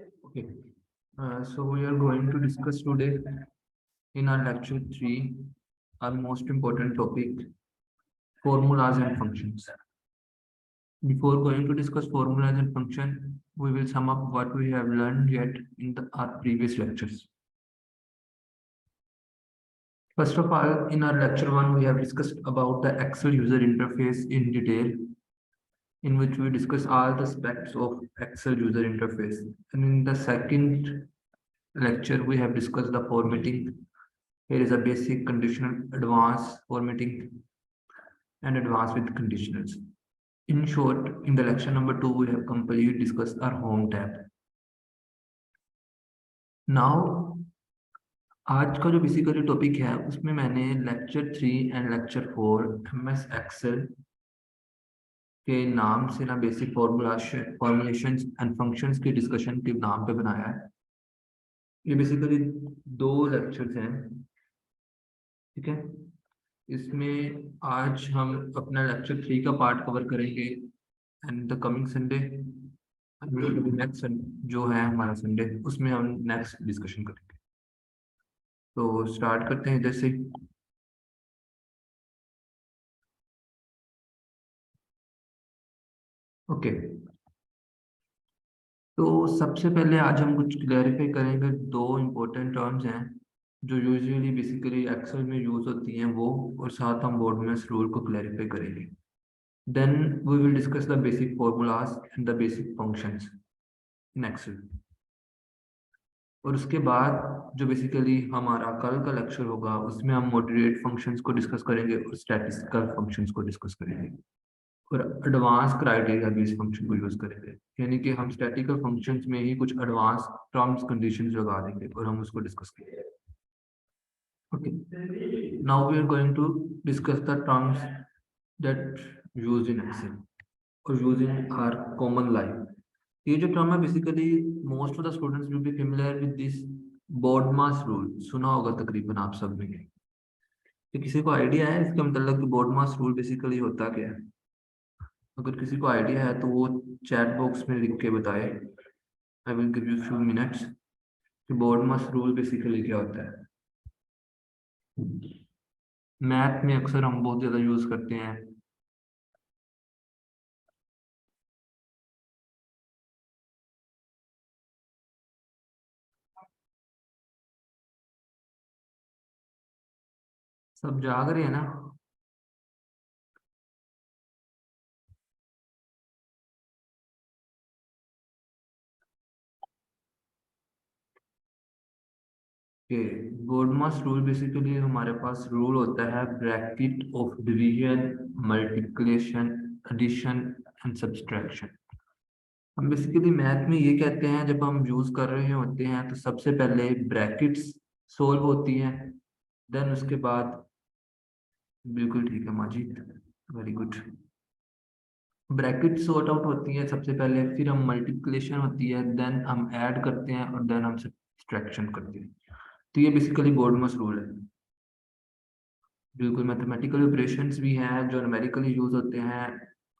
Okay. So we are going to discuss today in our lecture 3 our most important topic, formulas and functions. Before going to discuss formulas and function, we will sum up what we have learned yet in our previous lectures. First of all, in our lecture 1, we have discussed about the Excel user interface in detail, in which we discuss all the aspects of Excel user interface. And in the second lecture, we have discussed the formatting. Here is a basic, conditional, advanced formatting, and advanced with conditionals. In short, in the lecture number 2, we have completely discussed our home tab. Now, आज का जो basically topic है उसमें मैंने lecture 3 and lecture 4 MS Excel के नाम से ना बेसिक फॉर्मुलेशंस एंड फंक्शंस के डिस्कशन के नाम पे बनाया है। ये बेसिकली 2 लेक्चर्स हैं, ठीक है। इसमें आज हम अपना लेक्चर 3 का पार्ट कवर करेंगे and the coming Sunday next जो है हमारा संडे, उसमें हम नेक्स्ट डिस्कशन करेंगे। तो स्टार्ट करते हैं जैसे ओके। तो सबसे पहले आज हम कुछ क्लैरिफाई करेंगे, 2 इम्पोर्टेंट टर्म्स हैं जो यूजुअली बेसिकली एक्सेल में यूज होती हैं वो, और साथ हम बोर्डमास रूल को क्लैरिफाई करेंगे। Then we will discuss the basic formulas and the basic functions in Excel. और उसके बाद जो बेसिकली हमारा कल का लेक्चर होगा उसमें हम मॉडरेट फंक्शंस को डिस्कस करेंगे और स्टैटिस्टिकल फंक्शंस को डिस्कस करेंगे और एडवांस क्राइटेरिया भी इस फंक्शन को यूज करेंगे, यानी कि हम स्टैटिकल फंक्शंस में ही कुछ एडवांस टर्म्स कंडीशंस लगा देंगे और हम उसको डिस्कस करेंगे। Okay, now we are going to discuss the terms that used in Excel और used in our common life. ये जो टर्म है basically most of the students will be familiar with this BODMAS rule, सुना होगा तकरीबन आप सब ने। तो किसी को आइडिया है इसका मतलब कि बोर्डमास रूल बेसिकली होता क्या है? अगर किसी को आइडिया है तो वो चैट बॉक्स में लिख के बताए। I will give you few minutes कि बोर्डमास रूल बेसिकली क्या होता है। मैथ में अक्सर हम बहुत ज्यादा यूज करते हैं। सब जाग रहे हैं ना? कि बोर्डमास रूल बेसिकली हमारे पास रूल होता है bracket of division, multiplication, addition and subtraction. हम बेसिकली मैथ में ये कहते हैं जब हम यूज कर रहे होते हैं तो सबसे पहले ब्रैकेट्स सोल्व होती हैं, देन उसके बाद बिल्कुल ठीक है Majid, very good. Bracket sort out होती है सबसे पहले, फिर हम मल्टीप्लिकेशन होती है, देन हम ऐड करते हैं और देन हम सब्सट्रैक्शन करते हैं। तो ये बेसिकली बोर्डमास रूल है। बिल्कुल मैथमेटिकल ऑपरेशंस भी हैं जो न्यूमेरिकली यूज होते हैं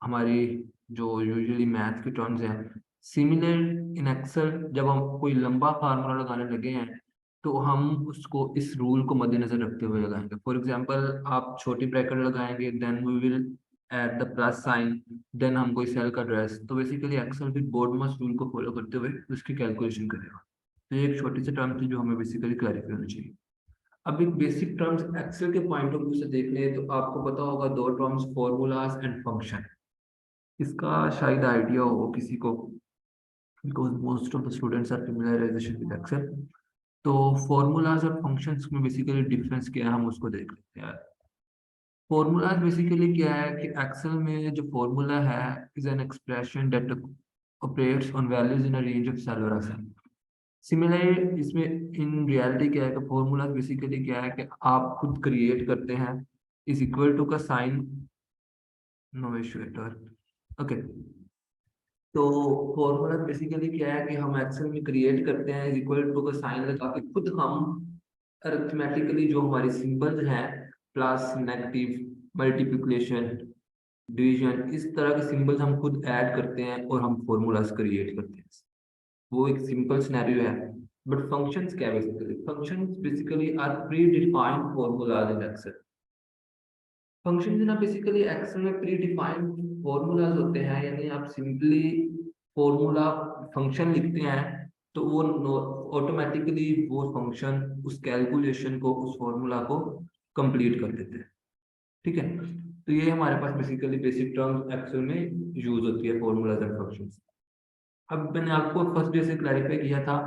हमारी, जो यूजुअली मैथ के टर्म्स हैं। सिमिलर इन एक्सेल जब हम कोई लंबा फार्मूला लगाने लगे हैं तो हम उसको इस रूल को मद्देनजर रखते हुए लगाएंगे। फॉर एग्जांपल आप छोटी ब्रैकेट लगाएंगे, then we will add the plus sign, then हम कोई सेल का ड्रेस, तो बेसिकली एक्सेल भी बोर्डमास रूल को फॉलो करते हुए उसकी कैलकुलेशन करेगा। तो ये एक छोटी सी टर्म थी जो हमें बेसिकली क्लैरिफाई होनी चाहिए। अब एक बेसिक टर्म्स एक्सेल के पॉइंट ऑफ व्यू से देख लें तो आपको पता होगा 2 टर्म्स, फॉर्मूलाज एंड फंक्शन। इसका शायद आइडिया हो किसी को, because most of the students are familiarization with Excel. तो फॉर्मूलाज और फंक्शंस में बेसिकली डिफरेंस क्या है हम उसको देख लेते हैं। फॉर्मूलाज बेसिकली क्या है कि एक्सेल में जो फॉर्मूला है is an expression that operates on values in a range of cell और असेल। सिमिलर इसमें इन रियलिटी क्या है कि फॉर्मूला बेसिकली क्या है कि आप खुद क्रिएट करते हैं, इज इक्वल टू का sign, no issue at all. Okay, तो फॉर्मूला बेसिकली क्या है कि हम एक्सेल में क्रिएट करते हैं, इज इक्वल टू का साइन लगा के खुद हम अरिथमेटिकली जो हमारे सिंबल्स हैं, प्लस, नेगेटिव, मल्टीप्लिकेशन, डिवीजन, इस तरह के सिंबल्स हम खुद ऐड करते हैं और हम फॉर्मूलाज क्रिएट करते हैं। वो एक सिंपल सिनेरियो है। बट फंक्शंस क्या है basically? Functions basically are predefined formulas in Excel. Function ना बेसिकली एक्सेल में प्री डिफाइंड फॉर्मूलाज होते हैं, यानी आप सिंपली फॉर्मूला फंक्शन लिखते हैं तो वो ऑटोमेटिकली वो फंक्शन उस कैलकुलेशन को, उस फॉर्मूला को कंप्लीट कर देते हैं। ठीक है, तो ये हमारे पास बेसिकली बेसिक टर्म्स एक्सेल में यूज होती है, फॉर्मूलाज एंड फंक्शंस। अब मैंने आपको फर्स्ट डे से क्लैरिफाई किया था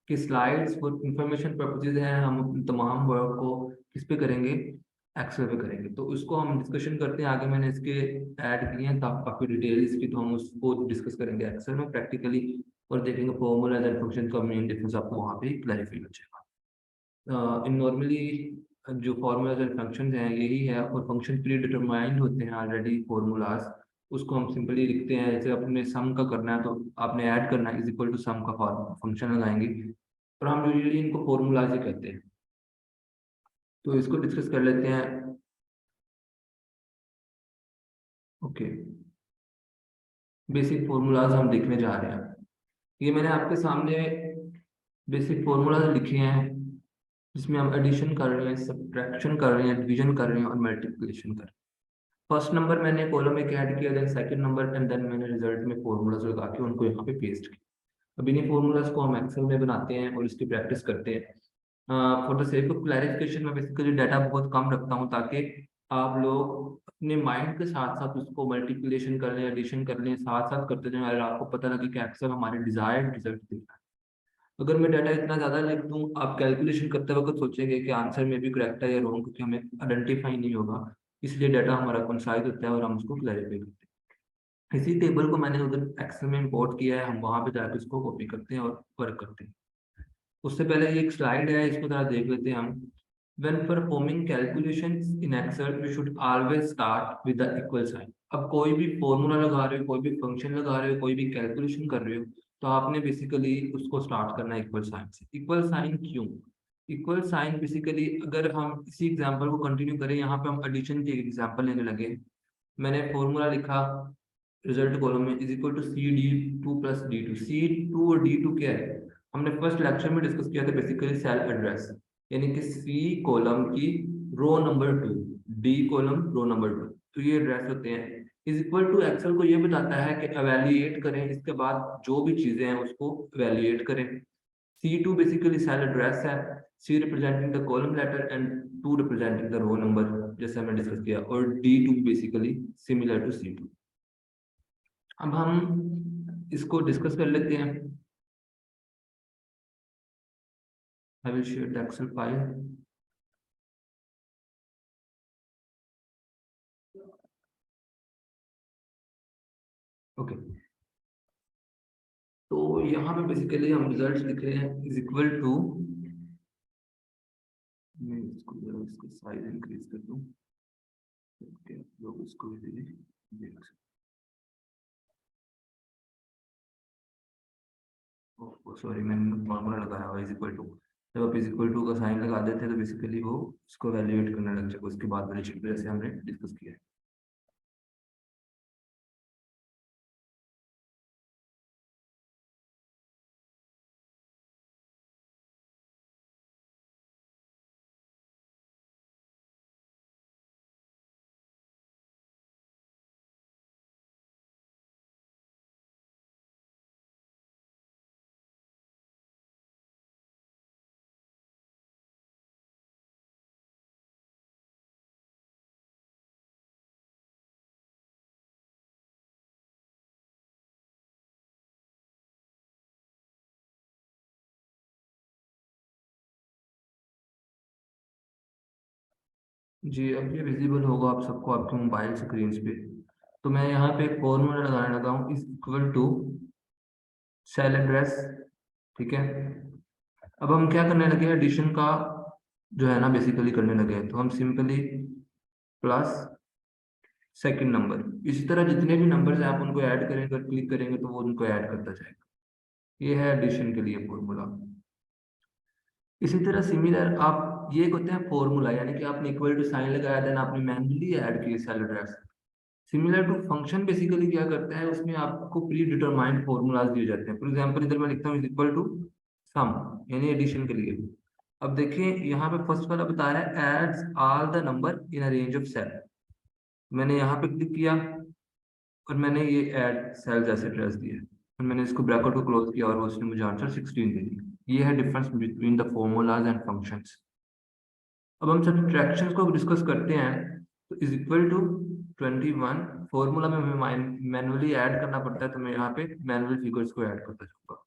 कि स्लाइड्स फॉर इंफॉर्मेशन पर्पसेज हैं, हम तमाम वर्क को किस पे करेंगे? एक्सेल पे करेंगे। तो उसको हम डिस्कशन करते हैं आगे, मैंने इसके ऐड किए हैं काफी डिटेल इसकी, तो हम उसको डिस्कस करेंगे एक्सेल में प्रैक्टिकली और देखेंगे फॉर्मूला एंड फंक्शन का मेन डिफरेंस आपको वहाँ पे क्लैरिफाई हो जाएगा। इन नॉर्मली जो फॉर्मूलाज एंड फंक्शन हैं यही है, और फंक्शन प्री डिटरमाइंड होते हैं ऑलरेडी फॉर्मूलाज, उसको हम सिंपली लिखते हैं। जैसे अपने सम का करना है तो आपने ऐड करना है इज इक्वल टू सम का फंक्शन लगाएंगे, और हम यूजुअली इनको फॉर्मूलाज ही कहते हैं। तो इसको डिस्कस कर लेते हैं। ओके, बेसिक फॉर्मूलाज हम देखने जा रहे हैं। ये मैंने आपके सामने बेसिक फॉर्मूलाज लिखे हैं, जिसमें हम एडिशन कर रहे हैं, सब्ट्रैक्शन कर रहे हैं, डिवीजन कर रहे हैं और मल्टीप्लिकेशन कर रहे हैं। फर्स्ट नंबर मैंने कॉलम में ऐड किया, then second number, and then मैंने रिजल्ट में फॉर्मूलाज लगा के उनको यहाँ पे पेस्ट किया। अब इन्हीं फॉर्मूलाज को हम एक्सेल में बनाते हैं और इसकी प्रैक्टिस करते हैं। For the sake of clarification मैं बेसिकली डाटा बहुत कम रखता हूँ, ताकि आप लोग अपने माइंड के साथ साथ उसको मल्टीप्लिकेशन कर लें, एडिशन कर लें, साथ साथ करते जाएं, और आपको पता लगे कि एक्सेल हमारे डिजायर्ड रिजल्ट देता है। अगर मैं डाटा इतना ज़्यादा लिख दूँ, आप कैलकुलेशन करते वक्त सोचेंगे कि आंसर में भी करेक्ट है या रॉन्ग, क्योंकि हमें आइडेंटिफाई नहीं होगा। इसलिए डाटा हमारा कंसाइज होता है और हम उसको क्लैरिफाई करते हैं। इसी टेबल को मैंने उधर एक्सेल में इंपोर्ट किया है, हम वहाँ पे जाकर इसको कॉपी करते हैं और वर्क करते हैं। उससे पहले ये एक स्लाइड है, इसको जरा देख लेते हैं हम। When performing calculations in Excel, you should always start with the equal sign. अब कोई भी फॉर्मूला लगा रहे हो, कोई भी फंक्शन लगा रहे हो, कोई भी कैलकुलेशन कर रहे हो, तो आपने बेसिकली उसको स्टार्ट करना है इक्वल साइन से। इक्वल साइन क्यों? इक्वल साइन बेसिकली, अगर हम इसी एग्जांपल को कंटिन्यू करें, यहाँ पे हम एडिशन की एग्जांपल लेने लगे। मैंने फॉर्मूला लिखा रिजल्ट कॉलम में is equal to C D two plus D two. C two और डी टू क्या है? हमने फर्स्ट लेक्चर में डिस्कस किया था, बेसिकली सेल एड्रेस, यानी कि सी कॉलम की row number 2, D column row number 2, तो ये एड्रेस होते हैं। इज इक्वल टू एक्सेल को ये बताता है कि एवेल्युएट करें, इसके बाद जो भी चीजें हैं उसको एवेल्युएट करें। C2 बेसिकली सेल एड्रेस है, C representing the column letter and 2 representing the row number, जैसे हमने डिस्कस किया, और D2 basically similar to C2। अब हम इसको डिस्कस कर लेते हैं। I will share the Excel file. Okay, तो यहाँ पे बेसिकली हम रिजल्ट लिख रहे हैं इज इक्वल टू, मैं इसको जरा इसका साइज इंक्रीज कर दूं, ओके लोग इसको भी देख सकते। सॉरी, मैंने फॉर्मूला लगाया हुआ इज इक्वल टू। जब आप इज इक्वल टू का साइन लगा देते हैं तो बेसिकली वो इसको वैल्यूएट करने लग जाएगा, उसके बाद वाली चीज जैसे हमने डिस्कस किया है। जी, अब ये विजिबल होगा आप सबको आपके मोबाइल स्क्रीन पे। तो मैं यहाँ पे एक फॉर्मूला लगाने लगा हूँ, is equal to cell address. ठीक है, अब हम क्या करने लगे, एडिशन का जो है ना बेसिकली करने लगे हैं, तो हम सिंपली प्लस सेकंड नंबर, इसी तरह जितने भी नंबर्स हैं आप उनको ऐड करेंगे, अगर क्लिक करेंगे तो वो उनको ऐड करता जाएगा। ये है एडिशन के लिए फॉर्मूला। इसी तरह सिमिलर आप, ये एक होते हैं फॉर्मूला, यानी कि आपने इक्वल टू साइन लगाया, देन आपने मैन्युअली ऐड किए cell address. Similar to function basically क्या करता है, उसमें आपको प्री डिटरमाइंड फॉर्मूलाज दिए जाते हैं। फॉर एग्जांपल इधर मैं लिखता हूँ इज इक्वल टू सम, यानी एडिशन के लिए। अब देखिए यहाँ पे फर्स्ट वाला बता रहा है adds all the number in a range of cell. मैंने यहाँ पे क्लिक किया और मैंने ये ऐड सेल्स ऐसे एड्रेस दिया, फिर मैंने इसको ब्रैकेट को क्लोज किया और उसने मुझे आंसर 16 दे दिया। ये है difference between the formulas and functions. अब हम सब्ट्रैक्शंस को डिस्कस करते हैं। तो इज इक्वल टू 21 फॉर्मूला में हमें मैनुअली ऐड करना पड़ता है, तो मैं यहाँ पे मैनुअल फिगर्स को ऐड करता जाऊंगा।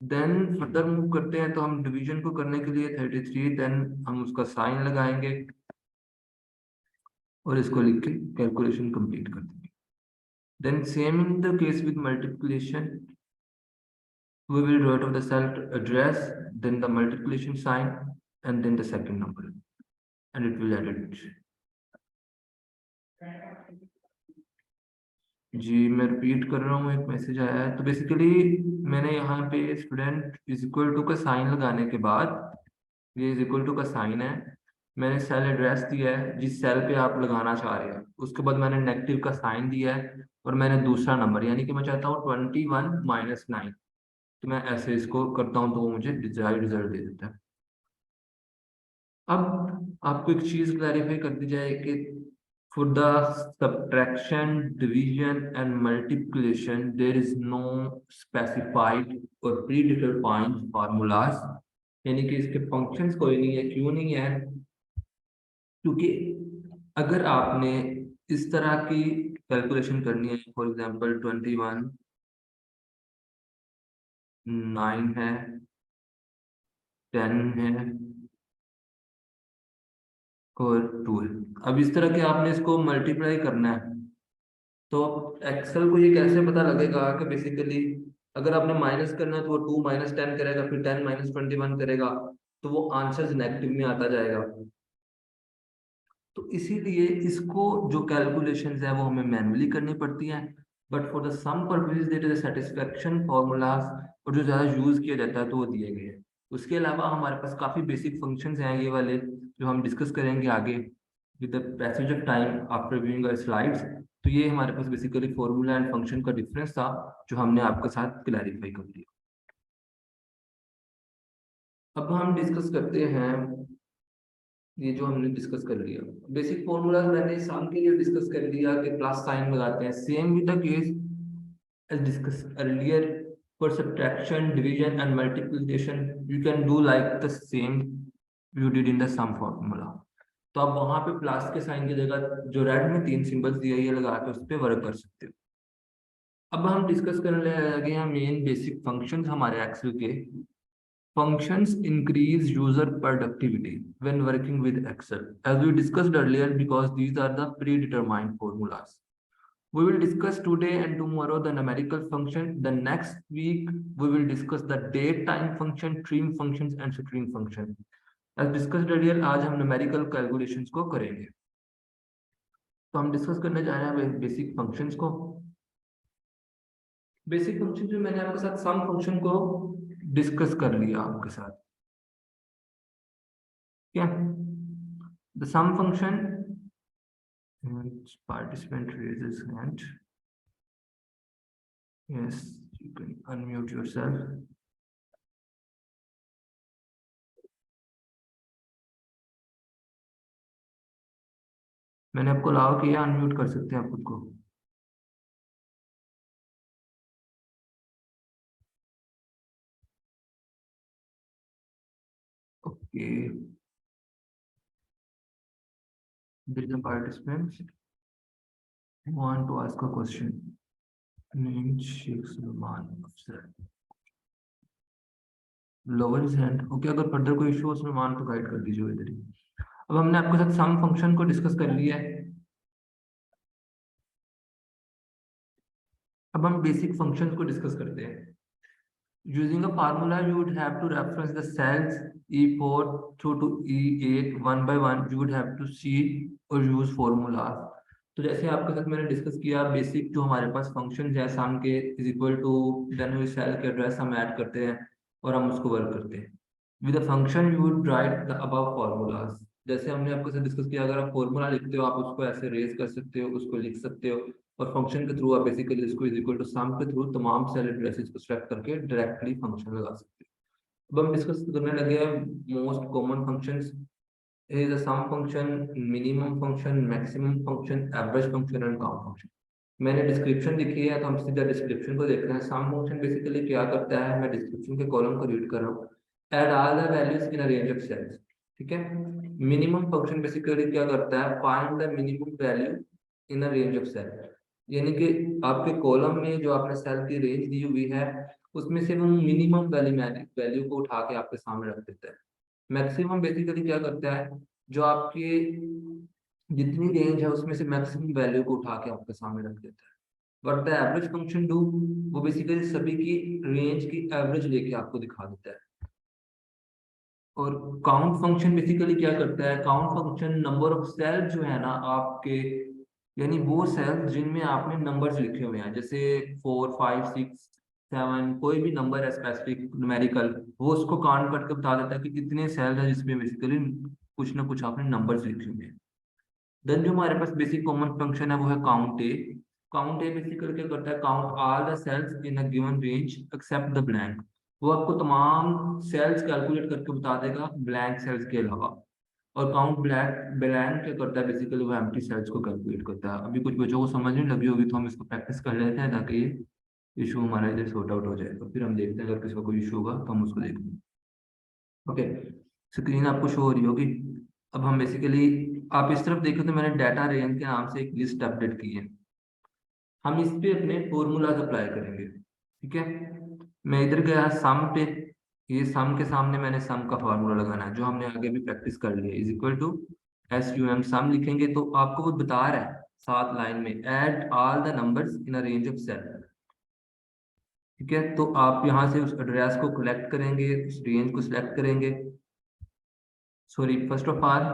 देन फर्दर मूव करते हैं, तो हम डिवीजन को करने के लिए 33, देन हम उसका साइन लगाएंगे और इसको लिख के कैलकुलेशन कंप्लीट कर देंगे। Then same in the case with multiplication, we will write of the cell address, then the multiplication sign, and then the second number, and it will add it. जी मैं repeat कर रहा हूँ, एक message आया है। तो बेसिकली मैंने यहाँ पे स्टूडेंट इज इक्वल टू का साइन लगाने के बाद, ये इज इक्वल टू का साइन है, मैंने सेल एड्रेस दिया है जिस सेल पे आप लगाना चाह रहे हैं, उसके बाद मैंने नेगेटिव का साइन दिया है और मैंने दूसरा नंबर, यानी कि मैं चाहता हूँ 21 - 9, तो मैं ऐसे इसको करता हूँ तो वो मुझे डिजायर्ड रिजल्ट दे देता है। अब आपको एक चीज क्लैरिफाई कर दी जाए कि for the subtraction, division and multiplication there is no specified or predetermined formulas, यानी कि इसके फंक्शंस कोई नहीं है। क्यों नहीं है? क्योंकि अगर आपने इस तरह की कैलकुलेशन करनी है, फॉर एग्जांपल 21 9 है, 10 है और 2 है, अब इस तरह के आपने इसको मल्टीप्लाई करना है, तो एक्सेल को ये कैसे पता लगेगा कि बेसिकली अगर आपने माइनस करना है तो वो 2 - 10 करेगा, फिर 10 - 21 करेगा, तो वो आंसर्स नेगेटिव में आता जाएगा। तो इसीलिए इसको जो कैलकुलेशंस है वो हमें मैन्युअली करनी पड़ती हैं, but for the sum purposes there is a satisfaction formulas, और जो ज़्यादा यूज किया जाता है तो वो दिए गए हैं। उसके अलावा हमारे पास काफ़ी बेसिक फंक्शंस हैं ये वाले, जो हम डिस्कस करेंगे आगे with the passage of time after viewing our slides. तो ये हमारे पास बेसिकली फॉर्मूला एंड फंक्शन का डिफरेंस था जो हमने आपके साथ क्लैरिफाई कर दिया। अब हम डिस्कस करते हैं ये जो हमने डिस्कस कर लिया बेसिक फॉर्मूलाज, मैंने सम के लिए डिस्कस कर लिया कि प्लस साइन लगाते हैं। Same with the case as discussed earlier, for subtraction, division and multiplication you can do like the same you did in the sum formula। तो आप वहां पे प्लस के साइन की जगह जो रेड में 3 सिंबल्स दिए ये लगा के उस पर वर्क कर सकते हो। अब हम डिस्कस करने लगे हैं मेन बेसिक फंक्शंस हमारे एक्सेल के। Functions increase user productivity when working with Excel, as we discussed earlier, because these are the predetermined formulas. We will discuss today and tomorrow the numerical function. The next week, we will discuss the date time function, trim functions, and string function. As discussed earlier, आज हम numerical calculations को करेंगे। तो हम discuss करने जा रहे हैं बेसिक फंक्शंस को। बेसिक फंक्शन जो मैंने आपके साथ सम फंक्शन को डिस्कस कर लिया आपके साथ, क्या the sum function, participant raises hand, yes you can unmute yourself। मैंने आपको अलाउ किया, अनम्यूट कर सकते हैं आप खुद को। Okay, there is a participant who want to ask a question named Sheikh Salman Afzal, lower his hand। Okay, अगर फर्दर कोई इशू हो सलमान तो गाइड कर दीजिए इधर ही। अब हमने आपके साथ सम फंक्शन को डिस्कस कर लिया है। अब हम बेसिक फंक्शंस को डिस्कस करते हैं। Using a formula, you would have to reference the cells E4 through to E8 one by one. You would have to see or use formulas। तो जैसे आपके साथ मैंने डिस्कस किया, बेसिक जो हमारे पास फंक्शन है सम के इज इक्वल टू, देन हुई सेल के एड्रेस हम ऐड करते हैं और हम उसको वर्क करते हैं। With the function you would write the above formulas. जैसे हमने आपके साथ डिस्कस किया, अगर आप फॉर्मूला लिखते हो आप उसको ऐसे रेज कर सकते हो, उसको लिख सकते हो, और फंक्शन के थ्रू आप बेसिकली इसको इज इक्वल टू सम के थ्रू तमाम सेल एड्रेसेस को सेलेक्ट करके डायरेक्टली फंक्शन लगा सकते हो। अब हम डिस्कस करने लगे हैं most common functions. is a sum function, minimum function, maximum function, average function and count function। मैंने डिस्क्रिप्शन लिखी है तो हम सीधा डिस्क्रिप्शन को देखते हैं। सम फंक्शन बेसिकली क्या करता है, मैं डिस्क्रिप्शन के कॉलम को रीड कर रहा हूँ। Add all the values in a range of cells, ठीक है। मिनिमम फंक्शन बेसिकली क्या करता है, find the minimum value in a range of cell, यानी कि आपके कॉलम में जो आपने सेल की रेंज दी हुई है उसमें से वो मिनिमम वैल्यू को उठा के आपके सामने रख देता है। मैक्सिमम बेसिकली क्या करता है, जो आपकी जितनी रेंज है उसमें से मैक्सिमम वैल्यू को उठा के आपके सामने रख देता है। But the average function do, वो बेसिकली सभी की रेंज की एवरेज लेके आपको दिखा देता है। और काउंट फंक्शन बेसिकली क्या करता है, count function number of cell जो है ना आपके, यानी वो सेल जिनमें आपने नंबर्स लिखे हुए हैं, जैसे 4 5 6 7, कोई भी नंबर है स्पेसिफिक न्यूमेरिकल, वो उसको काउंट करके बता देता है कि कितने सेल है जिसमें बेसिकली कुछ ना कुछ आपने नंबर्स लिखे हुए हैं। देन जो हमारे पास बेसिक कॉमन फंक्शन है वो है count A. Count A basically क्या करता है, count all the cells in a given range except the blank. वो आपको तमाम सेल्स कैलकुलेट करके बता देगा ब्लैंक सेल्स के अलावा। और काउंट ब्लैंक क्या करता है, बेसिकली वो एम्प्टी सेल्स को कैलकुलेट करता है। अभी कुछ बच्चों को समझ नहीं लगी होगी तो हम इसको प्रैक्टिस कर लेते हैं ताकि ये इशू हमारा इधर सॉर्ट आउट हो जाए, तो फिर हम देखते हैं अगर किसी को कोई इशू होगा तो हम उसको देखेंगे। ओके, स्क्रीन आपको शो हो रही होगी। अब हम बेसिकली, आप इस तरफ देखो तो मैंने डाटा रेंज के नाम से एक लिस्ट अपडेट की है। हम इस पे अपने फॉर्मूलाज अप्लाई करेंगे, ठीक है। मैं इधर गया सम पे, ये सम के सामने मैंने सम का फार्मूला लगाना है जो हमने आगे भी प्रैक्टिस कर लिया, इज इक्वल टू SUM। सम लिखेंगे तो आपको वो बता रहा है 7 लाइन में, add all the numbers in a range of cell, ठीक है। तो आप यहाँ से उस एड्रेस को कलेक्ट करेंगे, उस रेंज को सिलेक्ट करेंगे। सॉरी, फर्स्ट ऑफ ऑल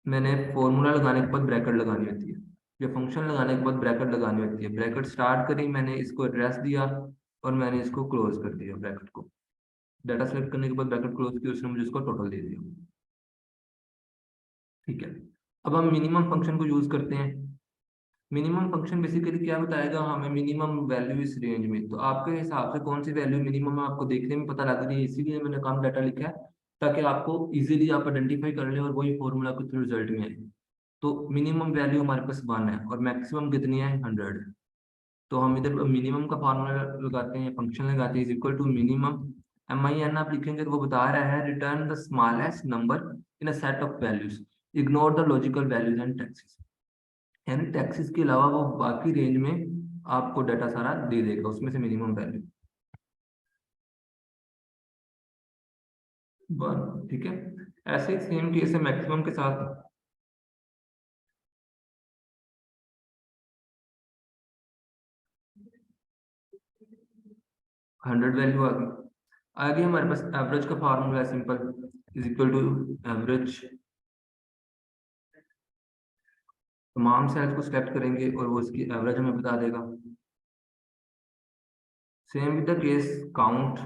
मैंने फॉर्मूला लगाने के बाद ब्रैकेट लगानी होती है, या फंक्शन लगाने के बाद ब्रैकेट लगानी होती है। ब्रैकेट स्टार्ट करी, मैंने इसको एड्रेस दिया और मैंने इसको क्लोज कर दिया ब्रैकेट को। डाटा सेलेक्ट करने के बाद ब्रैकेट क्लोज किया, उसने मुझे इसको टोटल दे दिया, ठीक है। अब हम मिनिमम फंक्शन को यूज करते हैं। मिनिमम फंक्शन बेसिकली क्या बताएगा हमें, मिनिमम वैल्यू इस रेंज में। तो आपके हिसाब से कौन सी वैल्यू मिनिमम है आपको देखने में पता लग रही है, इसीलिए मैंने कम डाटा लिखा है ताकि आपको इजीली आप आइडेंटिफाई कर लें और वही फॉर्मूला के थ्रू रिजल्ट में आए। तो मिनिमम वैल्यू हमारे पास 1 है और मैक्सिमम कितनी है, 100 है। तो हम इधर मिनिमम का फार्मूला लगाते हैं, फंक्शन लगाते हैं, is equal to minimum MIN आप लिखेंगे तो वो बता रहा है return the smallest number in a set of values, ignore the logical values and texts. यानी टैक्सेस के अलावा वो बाकी रेंज में आपको डाटा सारा दे देगा, उसमें से मिनिमम वैल्यू 1, ठीक है। ऐसे ही सेम केस है मैक्सिमम के साथ। 100 वैल्यू आ गई। आगे हमारे पास एवरेज का फार्मूला है simple, is equal to average. तमाम सेल्स को सिलेक्ट करेंगे और वो इसकी एवरेज हमें बता देगा। Same with the case count.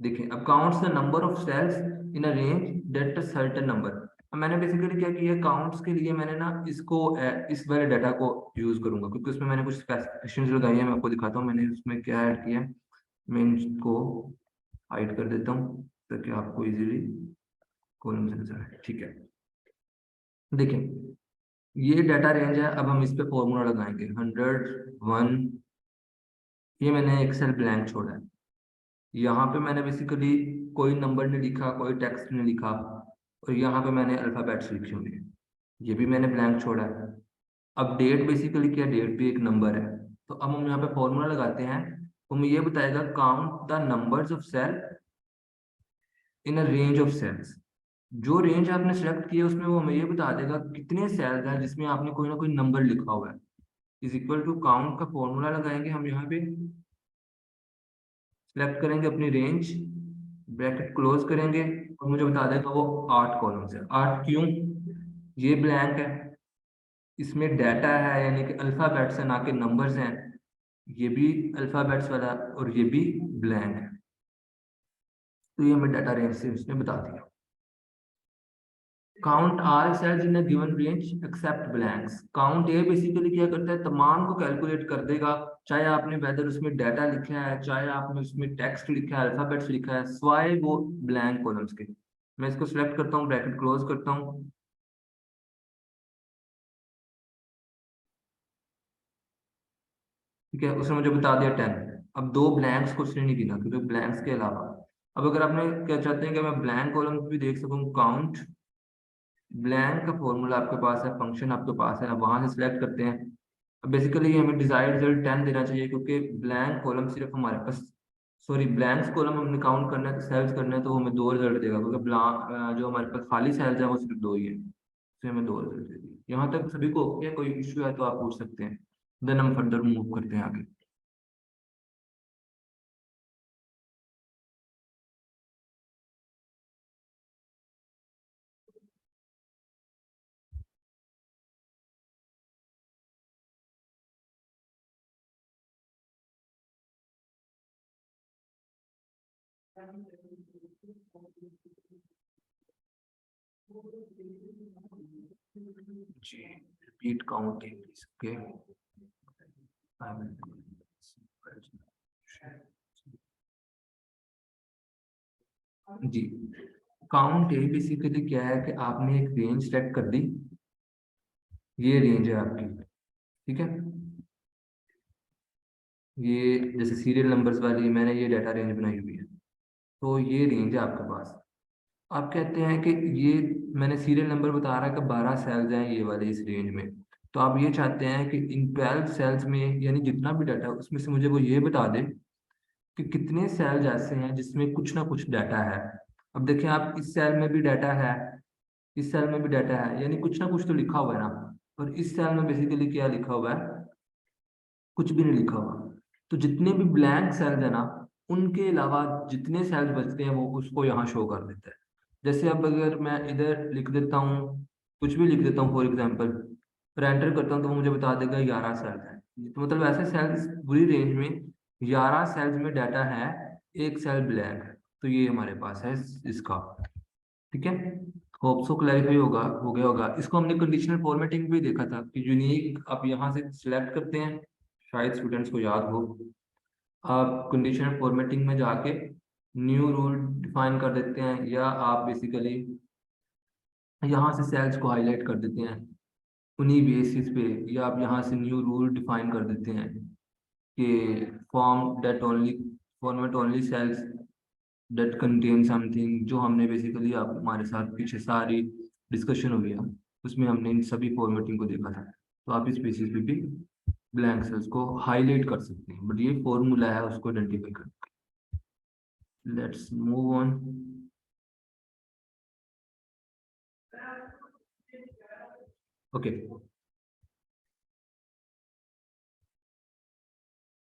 देखिए, अब counts the number of cells in a range that a certain number. अब मैंने बेसिकली क्या किया, काउंट्स के लिए मैंने ना इसको इस वाले डाटा को यूज करूंगा क्योंकि उसमें मैंने कुछ स्पेसिफिकेशंस लगाई है। मैं आपको दिखाता हूँ मैंने उसमें क्या ऐड किया है। मैं इसको हाइड कर देता हूँ ताकि आपको इजीली कॉलम से नजर आए, ठीक है। देखिए, ये डाटा रेंज है। अब हम इस पे फॉर्मूला लगाएंगे 100 1। ये मैंने एक सेल ब्लैंक छोड़ा है, यहाँ पे मैंने बेसिकली कोई नंबर नहीं लिखा, कोई टेक्स्ट नहीं लिखा, और यहाँ पे मैंने अल्फाबेट्स लिखे हुए हैं, ये भी मैंने ब्लैंक छोड़ा है। अब डेट बेसिकली क्या, डेट भी एक नंबर है। तो अब हम यहाँ पे फॉर्मूला लगाते हैं, तो हमें ये बताएगा count the numbers of cell in a range of cells. जो रेंज आपने सेलेक्ट किया उसमें वो हमें ये बता देगा कितने सेल्स हैं जिसमें आपने कोई ना कोई नंबर लिखा हुआ है। इज इक्वल टू काउंट का फॉर्मूला लगाएंगे हम यहाँ पे, सिलेक्ट करेंगे अपनी रेंज, ब्रैकेट क्लोज करेंगे और मुझे बता देगा वो 8 कॉलम्स है। 8 क्यों, ये ब्लैंक है, इसमें डाटा है यानी कि अल्फाबेट्स है ना कि नंबर्स हैं। ये भी अल्फाबेट्स वाला और ये भी ब्लैंक है। तो ये हमें डाटा रेंज से उसने बता दिया। Count are cells in a given range except blanks. Count A basically क्या करता है, तमाम को कैलकुलेट कर देगा, चाहे आपने वेदर उसमें डाटा लिखा है, चाहे आपने उसमें टेक्स्ट लिखा है, अल्फाबेट्स लिखा है, स्वाय वो ब्लैंक कॉलम्स के। मैं इसको सिलेक्ट करता हूँ, ब्रैकेट क्लोज करता हूँ। ठीक है, उसने मुझे बता दिया 10। अब दो ब्लैंक्स को उसने नहीं गिना, क्योंकि ब्लैंक्स के अलावा अब अगर आपने क्या चाहते हैं कि मैं ब्लैंक कॉलम भी देख सकूं, काउंट ब्लैंक का फॉर्मूला आपके पास है, फंक्शन आपके पास है, अब वहां से सिलेक्ट करते हैं। अब बेसिकली हमें डिजायर्ड रिजल्ट 10 देना चाहिए, क्योंकि ब्लैंक कॉलम सिर्फ हमारे पास, सॉरी ब्लैंक्स कॉलम हमने काउंट करना है, सेल्स करना है, तो वो हमें दो रिजल्ट देगा, क्योंकि जो हमारे पास खाली सेल्स है वो सिर्फ दो ही है, तो हमें दो रिजल्ट देगी। यहाँ तक सभी को ओके है? कोई इश्यू है तो आप पूछ सकते हैं, देन हम फर्दर मूव करते हैं आगे। जी, repeat counting is okay. I will. जी, काउंट ए बेसिकली क्या है कि आपने एक रेंज सेट कर दी, ये रेंज है आपकी। ठीक है, ये जैसे सीरियल नंबर्स वाली मैंने ये डाटा रेंज बनाई हुई है, तो ये रेंज है आपके पास। आप कहते हैं कि ये मैंने सीरियल नंबर बता रहा है कि 12 सेल्स हैं ये वाले इस रेंज में, तो आप ये चाहते हैं कि इन 12 सेल्स में, यानी जितना भी डाटा उसमें से मुझे वो ये बता दे कि कितने सेल्स ऐसे हैं जिसमें कुछ ना कुछ डाटा है। अब देखिए, आप इस सेल में भी डाटा है, इस सेल में भी डाटा है, यानी कुछ ना कुछ तो लिखा हुआ है ना। और इस सेल में बेसिकली क्या लिखा हुआ है, कुछ भी नहीं लिखा हुआ। तो जितने भी ब्लैंक सेल्स है ना, उनके अलावा जितने सेल्स बचते हैं वो उसको यहाँ शो कर देता है। जैसे अब अगर मैं इधर लिख देता हूँ, कुछ भी लिख देता हूँ फॉर एग्जाम्पल, फिर एंटर करता हूँ, तो वो मुझे बता देगा 11 सेल्स है। तो मतलब ऐसे सेल्स पूरी रेंज में 11 सेल्स में डाटा है, एक सेल ब्लैंक है। तो ये हमारे पास है इसका। ठीक है, होप सो क्लैरिफाई होगा, हो गया होगा। इसको हमने कंडीशनल फॉर्मेटिंग भी देखा था कि यूनिक आप यहाँ से सिलेक्ट करते हैं, शायद स्टूडेंट्स को याद हो। आप कंडीशनल फॉर्मेटिंग में जाके न्यू रूल डिफाइन कर देते हैं, या आप बेसिकली यहाँ से सेल्स को हाईलाइट कर देते हैं उन्हीं बेसिस पे, या आप यहाँ से न्यू रूल डिफाइन कर देते हैं कि form that only format only cells that contain something, जो हमने बेसिकली आप हमारे साथ पीछे सारी डिस्कशन हुई है, उसमें हमने इन सभी फॉर्मेटिंग को देखा था। तो आप इस बेसिस पे भी ब्लैंक सेल्स को हाईलाइट कर सकते हैं, बट ये फॉर्मूला है उसको आइडेंटिफाई कर। Let's move on. ओके,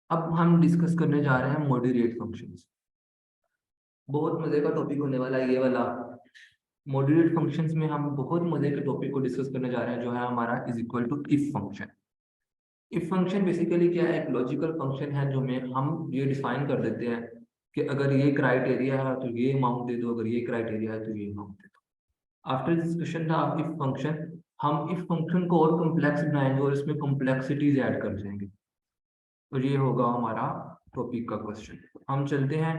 अब हम डिस्कस करने जा रहे हैं मॉड्यूलेट फंक्शंस। बहुत मजे का टॉपिक होने वाला है ये वाला। मॉड्यूलेट फंक्शंस में हम बहुत मजे के टॉपिक को डिस्कस करने जा रहे हैं, जो है हमारा is equal to if function. If function basically क्या है, एक लॉजिकल फंक्शन है जो में हम ये डिफाइन कर देते हैं कि अगर ये क्राइटेरिया है तो ये अमाउंट दे दो, अगर ये क्राइटेरिया है तो ये अमाउंट दे दो। आफ्टर डिस्कशन था इफ फंक्शन, हम इफ फंक्शन को और कॉम्प्लेक्स बनाएंगे और इसमें कॉम्प्लेक्सिटीज ऐड कर देंगे। तो ये होगा हमारा टॉपिक का क्वेश्चन। हम चलते हैं।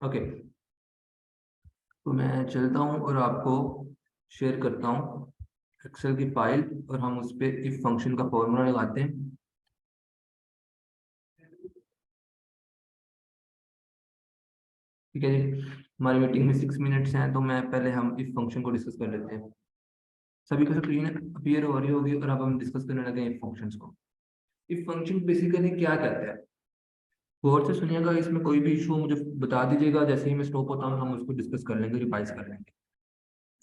ओके, तो मैं चलता हूँ और आपको शेयर करता हूँ एक्सेल की फाइल, और हम उस पर इफ फंक्शन का फॉर्मूला लगाते हैं। ठीक है जी, हमारी मीटिंग में 6 मिनट्स हैं, तो मैं पहले हम इफ फंक्शन को डिस्कस कर लेते हैं। सभी को स्क्रीन अपीयर हो रही होगी, और अब हम डिस्कस करने लगे इफ फंक्शंस को। इफ फंक्शन बेसिकली क्या कहते हैं, गौर से सुनिएगा, इसमें कोई भी इशू मुझे बता दीजिएगा, जैसे ही मैं स्टॉप होता हूँ हम उसको डिस्कस कर लेंगे, रिवाइज कर लेंगे।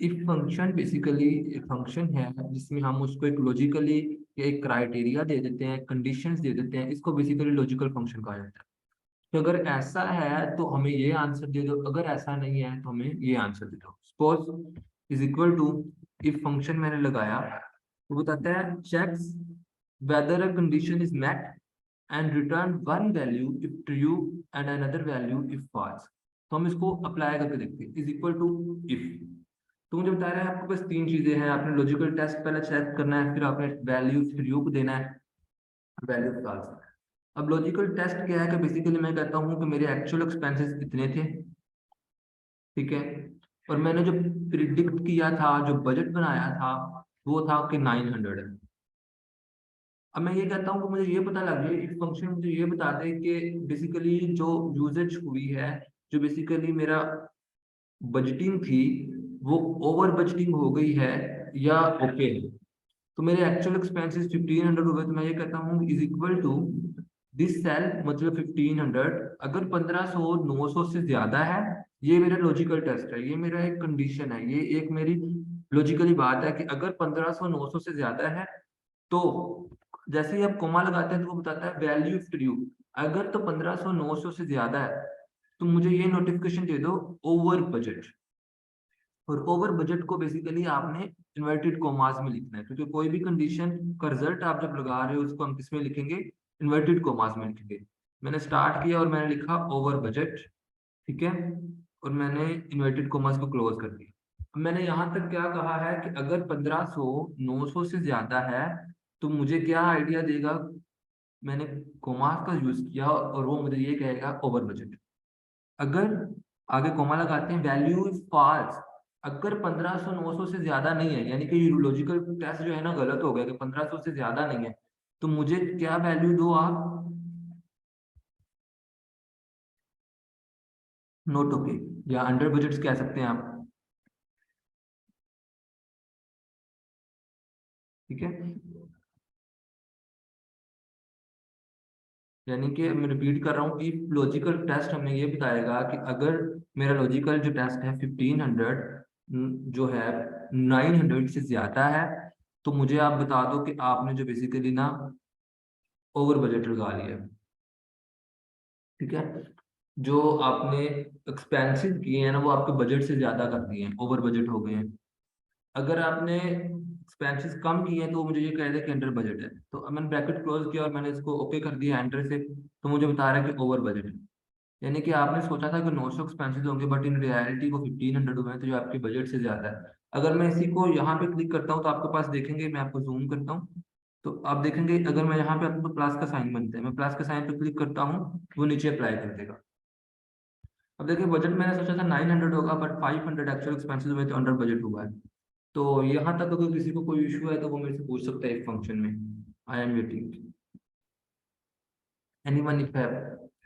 इफ फंक्शन बेसिकली एक फंक्शन है जिसमें हम उसको एक लॉजिकली एक क्राइटेरिया दे देते हैं, कंडीशंस दे देते हैं, इसको बेसिकली लॉजिकल फंक्शन कहा जाता है। तो अगर ऐसा है तो हमें ये आंसर दे दो, अगर ऐसा नहीं है तो हमें ये आंसर दे दो। Suppose is equal to, if function मैंने लगाया तो बताता है checks whether a condition is met and return one value if true and another value if false. तो हम इसको अप्लाई करके देखते हैं, इज इक्वल टू इफ। तो मुझे बता रहा है आपके पास तीन चीजें हैं, आपने लॉजिकल टेस्ट पहले चेक करना है, फिर आपने वैल्यू ट्रू को देना है, वैल्यू फॉल्स। अब लॉजिकल टेस्ट क्या है कि बेसिकली मैं कहता हूँ कि मेरे एक्चुअल एक्सपेंसेस इतने थे, ठीक है, और मैंने जो प्रिडिक्ट किया था, जो बजट बनाया था, वो था कि 900। अब मैं ये कहता हूँ कि मुझे ये पता लग जाए, इस फंक्शन मुझे ये बता दे कि बेसिकली जो यूजेज हुई है, जो बेसिकली मेरा बजटिंग थी, वो ओवर बजटिंग हो गई है या ओके है। तो मेरे एक्चुअल एक्सपेंसेस 1500 हुए, तो मैं ये कहता हूँ is equal to this cell, मतलब 1500 अगर 1500 900 से ज्यादा है, ये मेरा लॉजिकल टेस्ट है, ये मेरा एक कंडीशन है, ये एक मेरी लॉजिकली बात है कि अगर 1500 900 से ज्यादा है, तो जैसे ही आप कोमा लगाते हैं तो वो बताता है वैल्यू ट्रू। अगर तो 1500 900 से ज्यादा है, तो मुझे ये नोटिफिकेशन दे दो ओवर बजट। और ओवर बजट को बेसिकली आपने इन्वर्टेड कॉमास में लिखना है, क्योंकि कोई भी कंडीशन का रिजल्ट आप जब लगा रहे हो उसको हम किस में लिखेंगे, इन्वर्टेड कॉमास में लिखेंगे। मैंने स्टार्ट किया और मैंने लिखा ओवर बजट, ठीक है, और मैंने इन्वर्टेड कॉमास को क्लोज कर दिया। अब मैंने यहाँ तक क्या कहा है कि अगर 1500 900 से ज्यादा है, तो मुझे क्या आइडिया देगा, मैंने कॉमास का यूज किया और वो मुझे ये कहेगा ओवर बजट। अगर आगे कोमा लगाते हैं वैल्यू इज फॉल्स, अगर 1500 900 से ज्यादा नहीं है, यानी कि लॉजिकल टेस्ट जो है ना गलत हो गया कि 1500 से ज्यादा नहीं है, तो मुझे क्या वैल्यू दो आप, नोट ओके, या अंडर बजट कह सकते हैं आप, ठीक है। यानी कि मैं रिपीट कर रहा हूँ कि लॉजिकल टेस्ट हमें ये बताएगा कि अगर मेरा लॉजिकल जो टेस्ट है 1500 जो है 900 से ज्यादा है, तो मुझे आप बता दो कि आपने जो बेसिकली ना ओवर बजट लगा लिया, ठीक है। जो आपने एक्सपेंसिव किए हैं ना, वो आपके बजट से ज्यादा कर दिए हैं, ओवर बजट हो गए हैं। अगर आपने एक्सपेंसेस कम किए हैं, तो वो मुझे ये कह दे कि अंडर बजट है। तो अब मैंने ब्रैकेट क्लोज किया और मैंने इसको ओके कर दिया एंटर से, तो मुझे बता रहा है कि ओवर बजट है। यानी कि आपने सोचा था कि 900 एक्सपेंसेस होंगे, बट इन रियलिटी वो 1500 हुए हैं, तो जो आपके बजट से ज्यादा है। अगर मैं इसी को यहाँ पे क्लिक करता हूँ, तो आपके पास देखेंगे, मैं आपको जूम करता हूँ, तो आप देखेंगे अगर मैं यहाँ पे, आपको प्लस का साइन बनता है, मैं प्लस के साइन पे क्लिक करता हूँ, वो नीचे अप्लाई कर देगा। अब देखिए बजट मैंने सोचा था 900 होगा, बट 500 एक्चुअल एक्सपेंसेस हुए, तो अंडर बजट हुआ है। तो यहाँ तक अगर किसी को कोई इशू है, तो वो मेरे से पूछ सकता है इस फंक्शन में। I am waiting anyone if have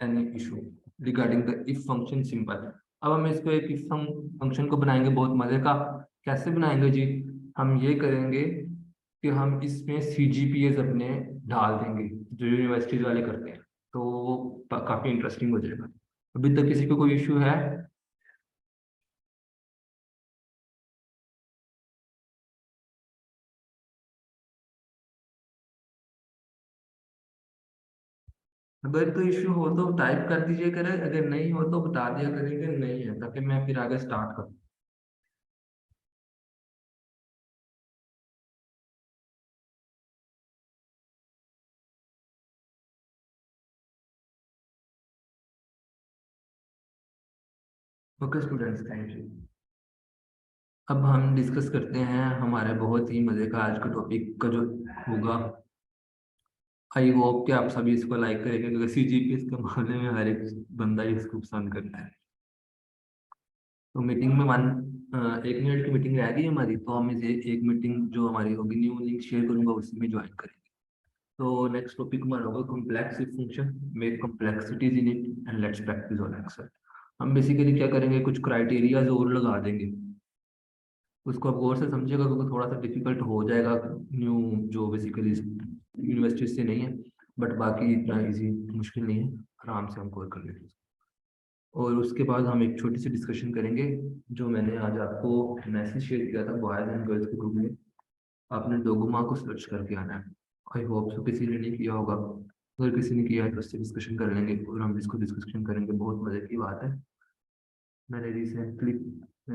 any issue regarding the if function simple. अब हम इसको एक इफ फंक्शन को बनाएंगे बहुत मजे का। कैसे बनाएंगे जी, हम ये करेंगे कि हम इसमें CGPAs अपने डाल देंगे, जो यूनिवर्सिटीज वाले करते हैं, तो वो काफी इंटरेस्टिंग हो जाएगा। अभी तक किसी को कोई इशू है? अगर तो इशू हो तो टाइप कर दीजिए करें, अगर नहीं हो तो बता दिया करेंगे नहीं है, ताकि मैं फिर आगे स्टार्ट करूँ। Okay students, thank you. अब हम डिस्कस करते हैं हमारे बहुत ही मजे का आज का टॉपिक का जो होगा। आई होप कि आप सभी इसको लाइक करेंगे, क्योंकि CGPA के मामले में हर एक बंदा इसको पसंद करता है। तो मीटिंग में 1 मिनट की मीटिंग रहेगी हमारी, तो हम इसे एक मीटिंग जो हमारी होगी, न्यू लिंक शेयर करूंगा, उसी में ज्वाइन करेंगे। तो नेक्स्ट टॉपिक हमारा होगा complex function, make complexities in it and let's practice on Excel. हम बेसिकली क्या करेंगे, कुछ क्राइटेरियाज और लगा देंगे, उसको आप गौर से समझिएगा, क्योंकि थोड़ा सा डिफिकल्ट हो जाएगा, न्यू जो बेसिकली यूनिवर्सिटी से नहीं है, बट बाकी इतना इजी मुश्किल नहीं है, आराम से हम कवर कर लेंगे। और उसके बाद हम एक छोटी सी डिस्कशन करेंगे, जो मैंने आज आपको मैसेज शेयर किया था बॉयज एंड गर्ल्स के ग्रुप में, आपने डोगोमा को सर्च करके आना है। आई होप सो किसी ने नहीं किया होगा, अगर किसी ने किया है तो उससे डिस्कशन कर लेंगे, और हम इसको डिस्कशन करेंगे, बहुत मजे की बात है। मैंने रिसेंटली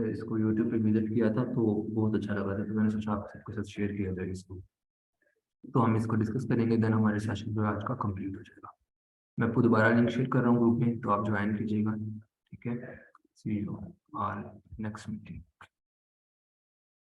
इसको यूट्यूब पे विजिट किया था, तो बहुत अच्छा लगा था, तो मैंने सोचा आप सबके साथ शेयर किया जाए इसको। तो हम इसको डिस्कस करेंगे, देन हमारे सेशन जो है आज का कंप्लीट हो जाएगा। मैं आपको दोबारा लिंक शेयर कर रहा हूँ ग्रुप में, तो आप ज्वाइन कीजिएगा, ठीक है। सी यू ऑल नेक्स्ट मीटिंग।